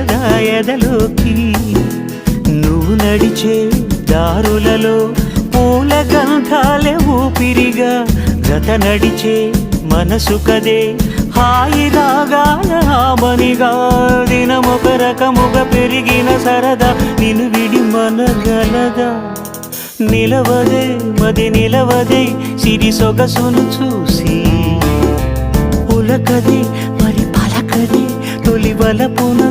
సరదా ఎదలోకి నువ్వు నడిచే దారులలో పూల గంధాలే ఊపిరిగా గత నడిచే మనసు కదే హాయి రాగాల హామనిగా దినమొక రకముగా పెరిగిన సరదా నిన్ను విడి మనగలదా నిలవదే మది నిలవదే సిరి సొగసును చూసి పులకదే మరి పలకదే తొలి వలపున